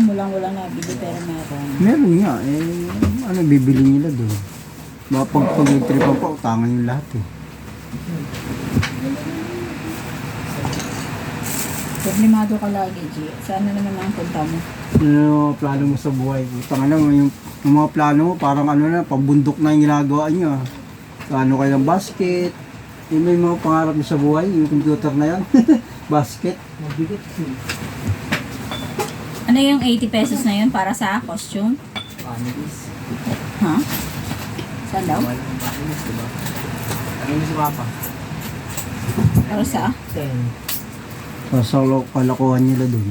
mo lang walang nabili pero meron. Meron nga, ano bibili nila doon? Baka pag nag-tripan pa, utangan yung lahat eh. Problemado ka lagi, G. Sana naman ang punta mo. Ano plano mo sa buhay? Utangan na, yung mga plano mo, parang ano na, pambundok na yung ginagawa nyo. Plano kayo ng basket. Yung may mga pangarap mo sa buhay, yung computer na yan. Basket. Mabigat. Ano yung 80 pesos na yun para sa costume? Families. Ha? Saan daw? Families, diba? Ano mo si Papa? Para sa? 10. Sa kalakuhan nila doon.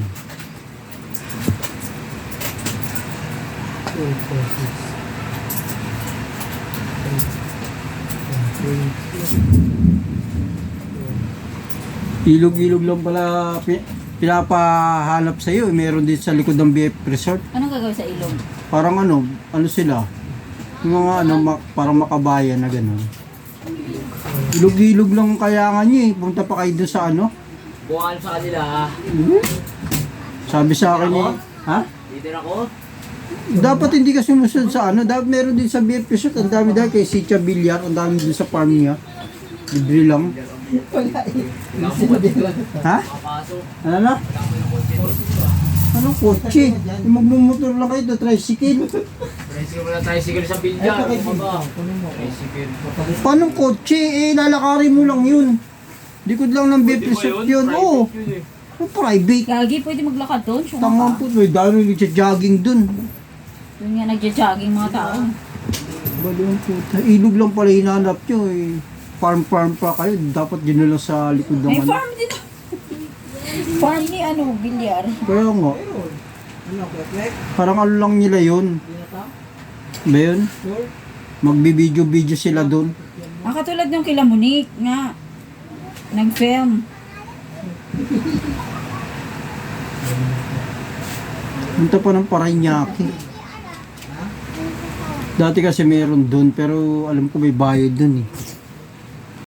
12 pesos. 20. Ilog-ilog lang pala pinapahanap sa iyo. Meron din sa likod ng BF Resort. Anong gagawin sa ilog? Parang ano sila? Yung mga parang makabayan na gano'n. Ilog-ilog lang kaya nga niya eh. Punta pa kayo doon sa ano? Buwan sa kanila. Sabi sa akin eh, ha? Dito na ako. Dapat hindi ka sumusunod sa ano. Dapat meron din sa BF Resort. Ang dami dahil kay Sitya Villar. Ang dami din sa farm niya. Libre lang. Wala ko doon. Ha? Makapasok. Ano na? Wala ko yung kotse dito. Anong kotse? Yung magmumotor lang kayo na tricycle. Tricycle mo na tricycle sa Bilyar. Tricycle. Paano kotse? Lalakarin mo lang yun. Likod lang ng BF Resort yun. Oo. Private. Gagi, pwede maglakad doon. Syunga Tama ka. po. May dami nagja-jogging dun. Doon nga nagja-jogging mga tao. Bali ang puta. Ilog lang pala hinanap nyo eh. Farm pa kayo. Dapat dyan na lang sa likod ng May ano. farm dito. Farm ni ano, Bilyar. Kaya nga. Parang ano lang nila yun. Ba yun? Magbibideo-video sila dun. Katulad ng kila Monique nga. Nag-film. Punta pa ng Parañaque. Dati kasi meron dun pero alam ko may bayad dun eh.